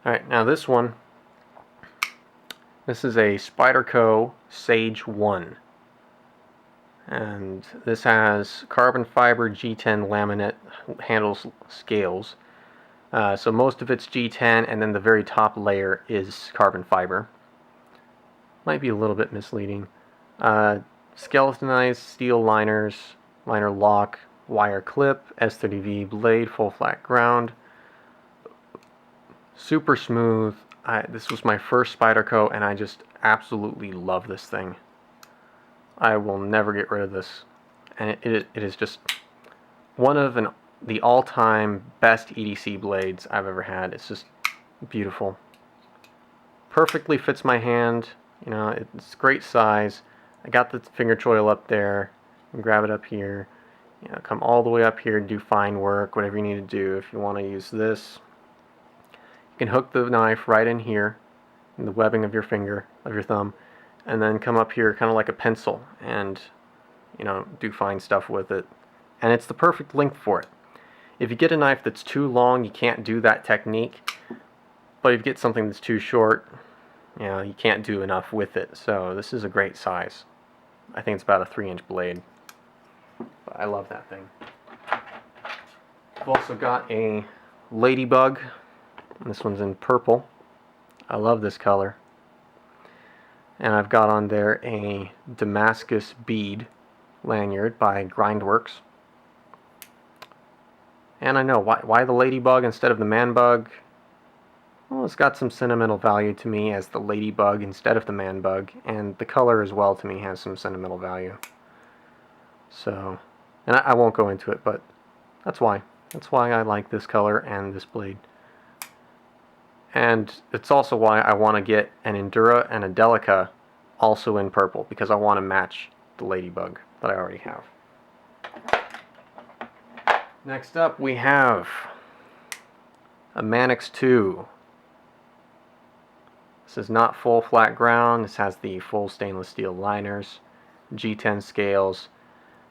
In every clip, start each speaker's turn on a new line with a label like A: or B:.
A: Alright, now this one, this is a Spyderco Sage 1. And this has carbon fiber G10 laminate handles scales. So most of it's G10, and then the very top layer is carbon fiber. Might be a little bit misleading. Skeletonized steel liners, liner lock, wire clip, S30V blade, full flat ground. Super smooth. This was my first Spyderco, and I just absolutely love this thing. I will never get rid of this. And it is just one of the all-time best EDC blades I've ever had. It's just beautiful. Perfectly fits my hand. You know, it's great size. I got the finger choil up there. You can grab it up here. You know, come all the way up here and do fine work, whatever you need to do. If you want to use this, you can hook the knife right in here, in the webbing of your finger, of your thumb, and then come up here kind of like a pencil and, you know, do fine stuff with it. And it's the perfect length for it. If you get a knife that's too long, you can't do that technique. But if you get something that's too short, you know, you can't do enough with it. So this is a great size. I think it's about a 3-inch blade. But I love that thing. I've also got a Ladybug. This one's in purple. I love this color. And I've got on there a Damascus bead lanyard by Grindworks. And I know, why the Ladybug instead of the Man-Bug? Well, it's got some sentimental value to me as the Ladybug instead of the Man-Bug, and the color as well to me has some sentimental value. So, and I won't go into it, but that's why. That's why I like this color and this blade. And it's also why I want to get an Endura and a Delica also in purple, because I want to match the Ladybug that I already have. Next up we have a Manix 2. This is not full flat ground. This has the full stainless steel liners, G10 scales,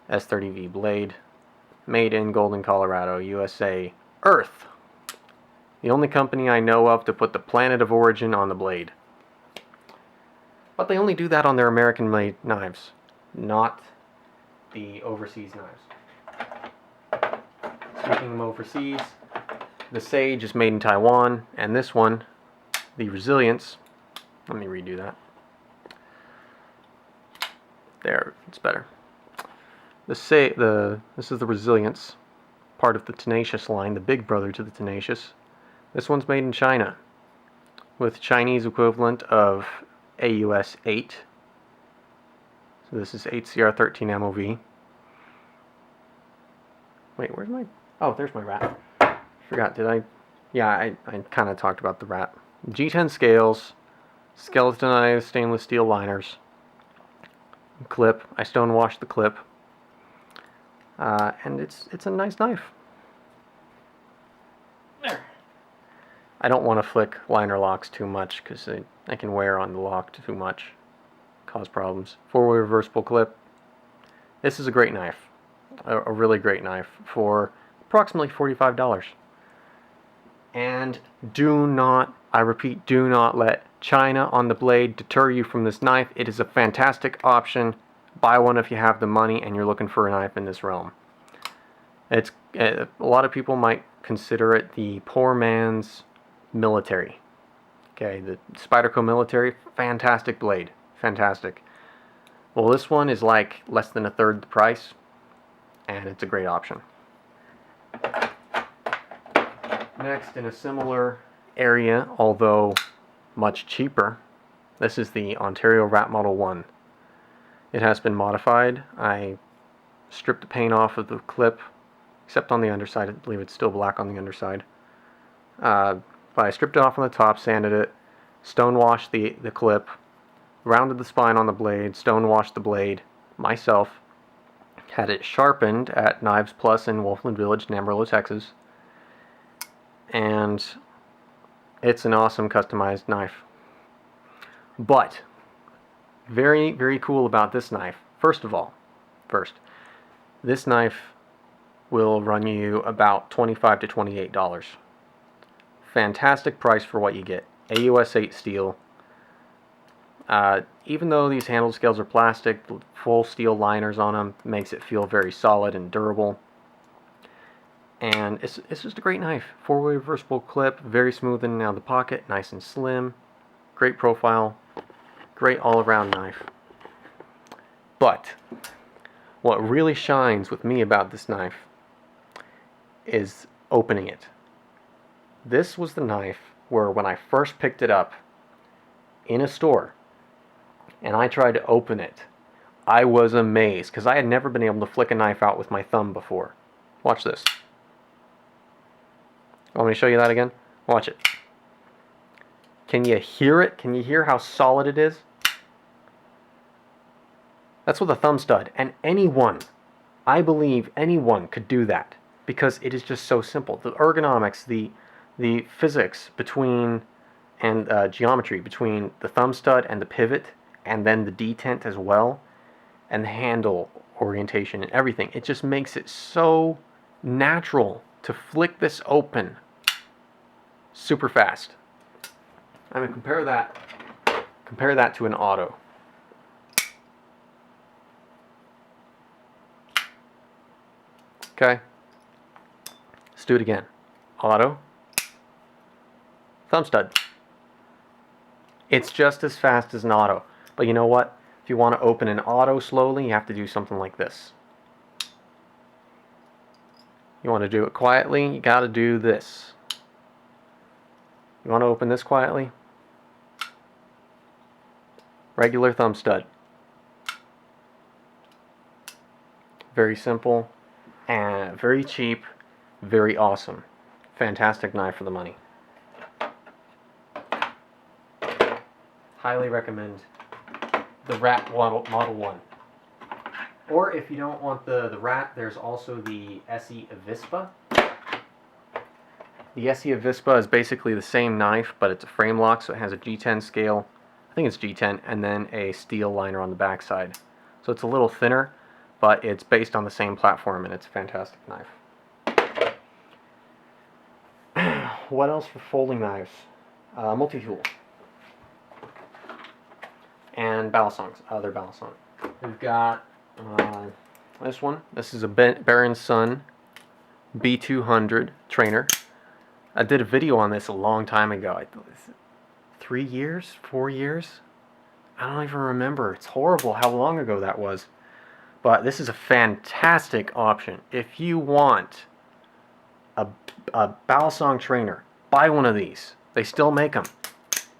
A: S30V blade, made in Golden, Colorado, USA, Earth. The only company I know of to put the planet of origin on the blade. But they only do that on their American-made knives, not the overseas knives. Speaking of overseas, the Sage is made in Taiwan, and this one, the Resilience, let me redo that. There, it's better. This is the Resilience, part of the Tenacious line, the big brother to the Tenacious. This one's made in China, with Chinese equivalent of AUS 8. So this is 8CR13 MOV. Wait, where's my... Oh, there's my rat. Forgot, did I... Yeah, I kind of talked about the rat. G10 scales, skeletonized stainless steel liners, clip. I stonewashed the clip. And it's a nice knife. There. I don't want to flick liner locks too much because I can wear on the lock too much, cause problems. 4-way reversible clip. This is a great knife, a really great knife for approximately $45. And do not, I repeat, do not let China on the blade deter you from this knife. It is a fantastic option. Buy one if you have the money and you're looking for a knife in this realm. It's a lot of people might consider it the poor man's military. Okay, the Spyderco military, fantastic blade, fantastic. Well, this one is like less than a third the price, and it's a great option. Next, in a similar area, although much cheaper, this is the Ontario Rat Model 1. It has been modified. I stripped the paint off of the clip, except on the underside. I believe it's still black on the underside. But I stripped it off on the top, sanded it, stonewashed the clip, rounded the spine on the blade, stonewashed the blade myself, had it sharpened at Knives Plus in Wolfland Village, Amarillo, Texas, and it's an awesome customized knife. But very, very cool about this knife, first, this knife will run you about $25 to $28. fantastic price for what you get. AUS 8 steel. Even though these handle scales are plastic, full steel liners on them makes it feel very solid and durable. And it's just a great knife. 4-way reversible clip, very smooth in and out of the pocket, nice and slim, great profile, great all-around knife. But what really shines with me about this knife is opening it. This was the knife where when I first picked it up in a store and I tried to open it, I was amazed because I had never been able to flick a knife out with my thumb before. Watch this. Want me to show you that again? Watch it. Can you hear it? Can you hear how solid it is? That's with a thumb stud, and anyone, I believe anyone could do that because it is just so simple. The ergonomics, the physics between and geometry between the thumb stud and the pivot, and then the detent as well, and the handle orientation and everything. It just makes it so natural to flick this open super fast. I mean, compare that to an auto. Okay, let's do it again. Auto, thumb stud. It's just as fast as an auto, but you know what? If you want to open an auto slowly, you have to do something like this. You want to do it quietly, you got to do this. You want to open this quietly? Regular thumb stud. Very simple and very cheap, very awesome. Fantastic knife for the money. Highly recommend the Rat Model 1. Or if you don't want the Rat, there's also the SE Avispa. The SE Avispa is basically the same knife, but it's a frame lock, so it has a G10 scale. I think it's G10, and then a steel liner on the backside. So it's a little thinner, but it's based on the same platform, and it's a fantastic knife. What else for folding knives? Multi-tool. And balisongs, other balisong. We've got this one. This is a Baron Sun B200 trainer. I did a video on this a long time ago. 3 years? 4 years? I don't even remember. It's horrible how long ago that was. But this is a fantastic option. If you want a balisong trainer, buy one of these. They still make them.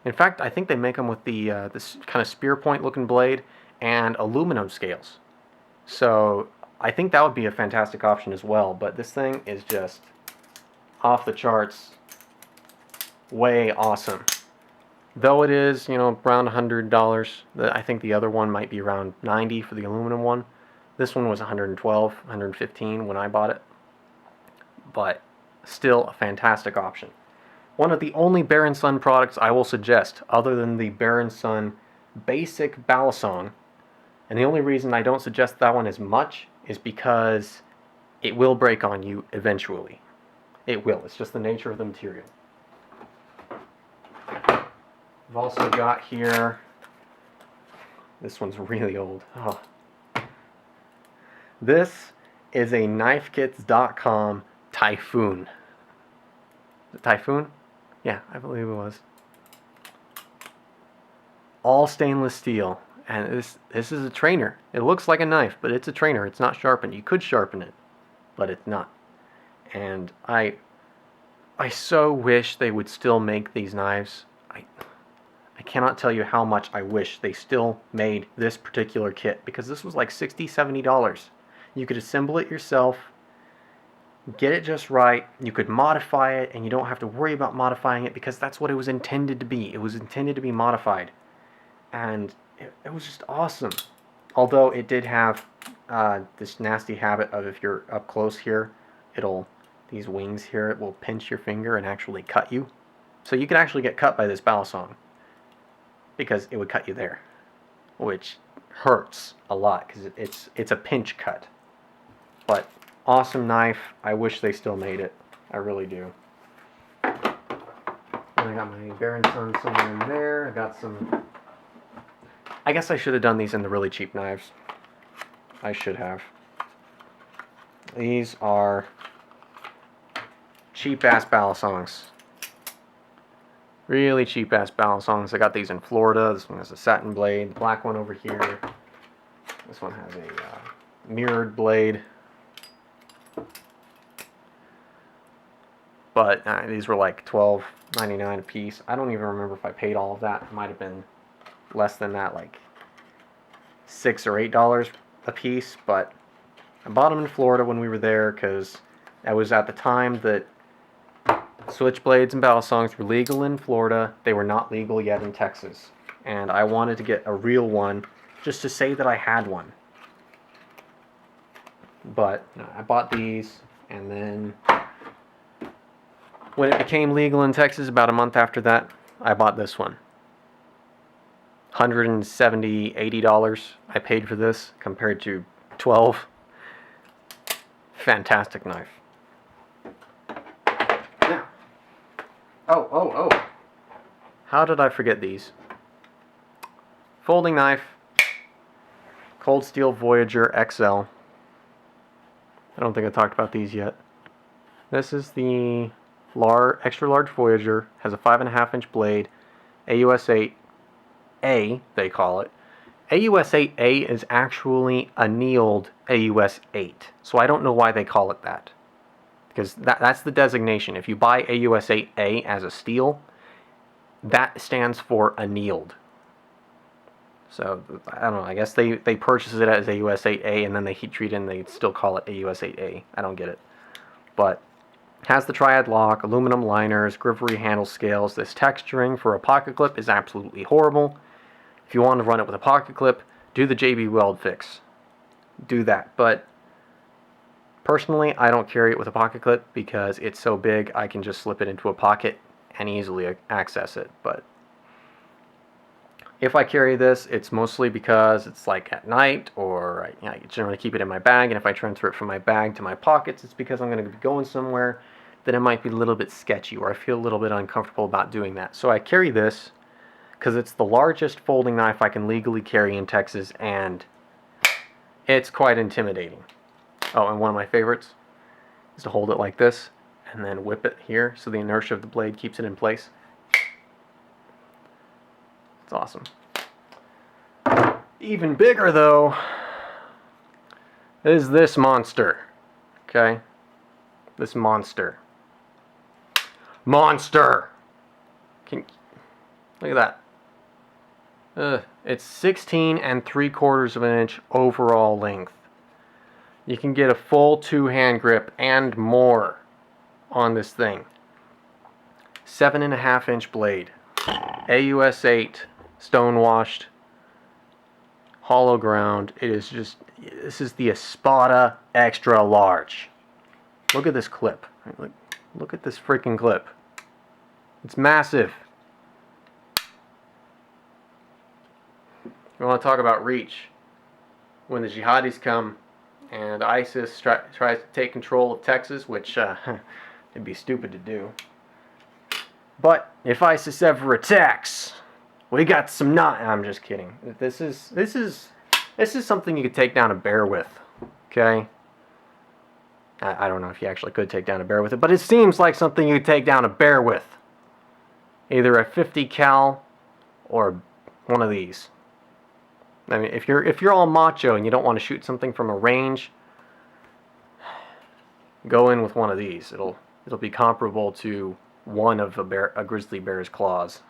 A: In fact, I think they make them with the this kind of spear point looking blade and aluminum scales. So I think that would be a fantastic option as well. But this thing is just off the charts, way awesome. Though it is, you know, around $100. I think the other one might be around $90 for the aluminum one. This one was $112, $115 when I bought it. But still a fantastic option. One of the only Baron Sun products I will suggest, other than the Baron Sun basic balisong, and the only reason I don't suggest that one as much is because it will break on you eventually. It will. It's just the nature of the material. I've also got here, this one's really old. Oh. This is a KnifeKits.com Typhoon. The Typhoon? Yeah, I believe it was. All stainless steel. And this is a trainer. It looks like a knife, but it's a trainer. It's not sharpened. You could sharpen it, but it's not. And I so wish they would still make these knives. I cannot tell you how much I wish they still made this particular kit, because this was like $60, $70. You could assemble it yourself, get it just right, you could modify it, and you don't have to worry about modifying it because that's what it was intended to be. It was intended to be modified. And it was just awesome. Although it did have this nasty habit of, if you're up close here, these wings here, it will pinch your finger and actually cut you. So you could actually get cut by this balisong, because it would cut you there, which hurts a lot because it's a pinch cut. But awesome knife. I wish they still made it. I really do. I got my Baron Sun somewhere in there. I got some... I guess I should have done these in the really cheap knives. I should have. These are cheap-ass balisongs. Really cheap-ass balisongs. I got these in Florida. This one has a satin blade. The black one over here. This one has a mirrored blade. But these were like $12.99 a piece. I don't even remember if I paid all of that. It might have been less than that, like $6 or $8 a piece. But I bought them in Florida when we were there because that was at the time that switchblades and balisongs were legal in Florida. They were not legal yet in Texas. And I wanted to get a real one just to say that I had one. But no, I bought these, and then when it became legal in Texas, about a month after that, I bought this one. $170, $80 I paid for this compared to $12. Fantastic knife. Now, oh. How did I forget these? Folding knife, Cold Steel Voyager XL. I don't think I talked about these yet. This is the extra large Voyager. Has a 5.5-inch blade. AUS 8A, they call it. AUS 8A is actually annealed AUS 8. So I don't know why they call it that. Because that's the designation. If you buy AUS 8A as a steel, that stands for annealed. So, I don't know, I guess they purchase it as AUS 8A and then they heat treat it and they still call it AUS 8A. I don't get it. But has the triad lock, aluminum liners, grivery handle scales. This texturing for a pocket clip is absolutely horrible. If you want to run it with a pocket clip, do the JB Weld fix. Do that. But personally, I don't carry it with a pocket clip because it's so big I can just slip it into a pocket and easily access it. But if I carry this, it's mostly because it's like at night, or I generally keep it in my bag, and if I transfer it from my bag to my pockets, it's because I'm going to be going somewhere that it might be a little bit sketchy, or I feel a little bit uncomfortable about doing that. So I carry this because it's the largest folding knife I can legally carry in Texas, and it's quite intimidating. Oh, and one of my favorites is to hold it like this, and then whip it here, so the inertia of the blade keeps it in place. It's awesome. Even bigger, though, is this monster. Okay? This monster. Monster! Look at that. It's 16 3/4 of an inch overall length. You can get a full 2-hand grip and more on this thing. 7.5-inch blade. AUS 8. Stone washed, hollow ground. It is just, this is the Espada extra large. Look at this clip. Look at this freaking clip. It's massive. You want to talk about reach? When the jihadis come and ISIS tries to take control of Texas, which it'd be stupid to do. But if ISIS ever attacks, we got some I'm just kidding. This is something you could take down a bear with. Okay? I don't know if you actually could take down a bear with it, but it seems like something you could take down a bear with. Either a 50 cal or one of these. I mean, if you're all macho and you don't want to shoot something from a range, go in with one of these. It'll be comparable to one of a grizzly bear's claws.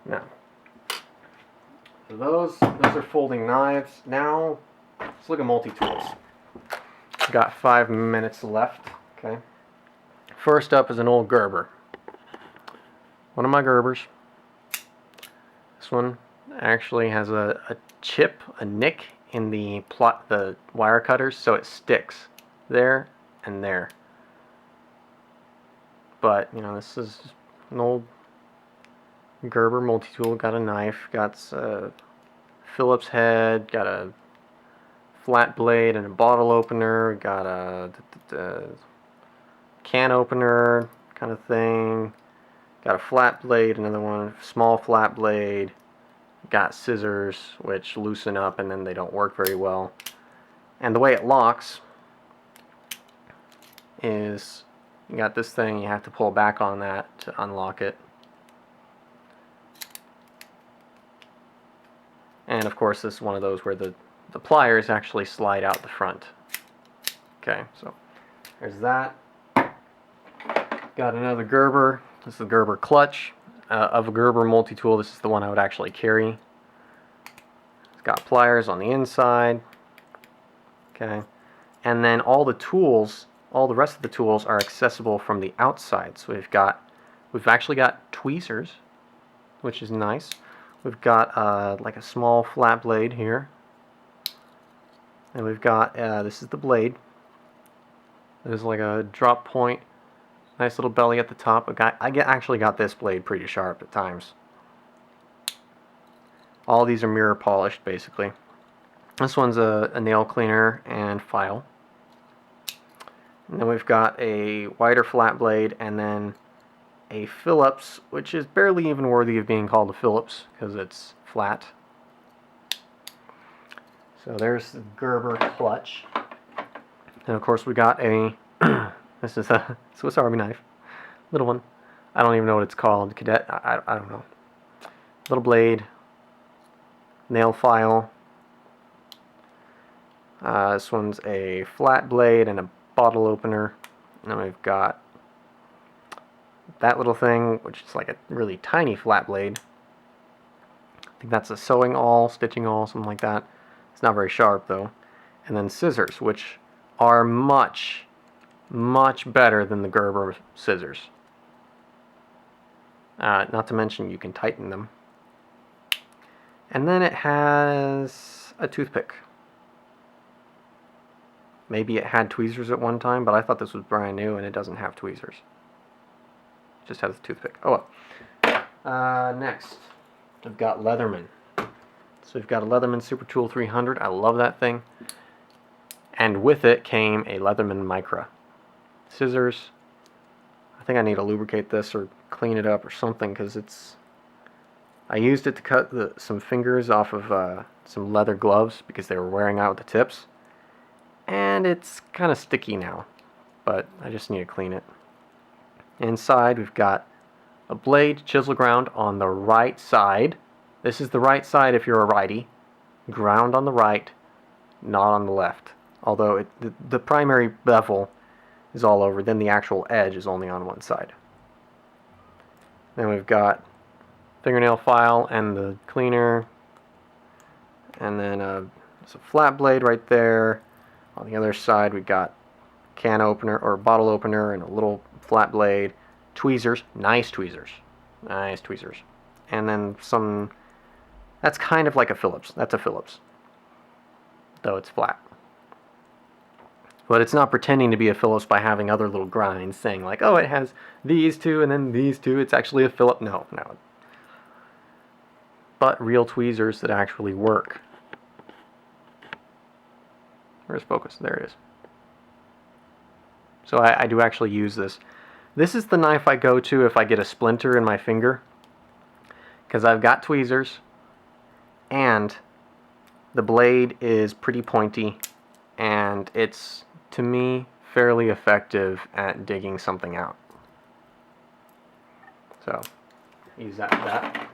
A: Now, so those are folding knives. Now, let's look at multi-tools. Got 5 minutes left. Okay. First up is an old Gerber. One of my Gerbers. This one actually has a chip, a nick in the wire cutters, so it sticks there and there. But this is an old Gerber multi-tool. Got a knife, got a Phillips head, got a flat blade and a bottle opener, got a can opener kind of thing, Got a flat blade, another one, small flat blade. Got scissors, which loosen up and then they don't work very well. And the way it locks is you got this thing, you have to pull back on that to unlock it. And of course this is one of those where the pliers actually slide out the front. Okay, so there's that. Got another Gerber. This is the Gerber clutch. Of a Gerber multi-tool, this is the one I would actually carry. It's got pliers on the inside. Okay, and then all the tools, all the rest of the tools are accessible from the outside. So we've actually got tweezers, which is nice. We've got like a small flat blade here, and we've got this is the blade. There's like a drop point, nice little belly at the top. Actually got this blade pretty sharp at times. All these are mirror polished basically. This one's a nail cleaner and file. And then we've got a wider flat blade and then a Phillips, which is barely even worthy of being called a Phillips because it's flat. So there's the Gerber clutch. And of course we got a, this is a Swiss Army knife. Little one. I don't even know what it's called. Cadet, I don't know. Little blade. Nail file. This one's a flat blade and a bottle opener. And then we've got that little thing, which is like a really tiny flat blade. I think that's a sewing awl, stitching awl, something like that. It's not very sharp though. And then scissors, which are much, much better than the Gerber scissors. Not to mention you can tighten them. And then it has a toothpick. Maybe it had tweezers at one time, but I thought this was brand new and it doesn't have tweezers. It just has a toothpick. Oh well. Next, I've got Leatherman. So we've got a Leatherman Super Tool 300. I love that thing. And with it came a Leatherman Micra. Scissors. I think I need to lubricate this or clean it up or something because it's... I used it to cut some fingers off of some leather gloves because they were wearing out with the tips. And it's kind of sticky now, but I just need to clean it. Inside we've got a blade chisel ground on the right side. This is the right side if you're a righty. Ground on the right, not on the left. Although the primary bevel is all over, then the actual edge is only on one side. Then we've got fingernail file and the cleaner, and then there's a flat blade right there. On the other side we've got can opener or bottle opener and a little flat blade, tweezers, nice tweezers, and then some. That's kind of like a Phillips. That's a Phillips, though it's flat. But it's not pretending to be a Phillips by having other little grinds saying like, oh, it has these two and then these two. It's actually a Phillips. No. But real tweezers that actually work. Where's focus? There it is. So I do actually use this. This is the knife I go to if I get a splinter in my finger. Because I've got tweezers. And the blade is pretty pointy. And it's, to me, fairly effective at digging something out. So, use that for that.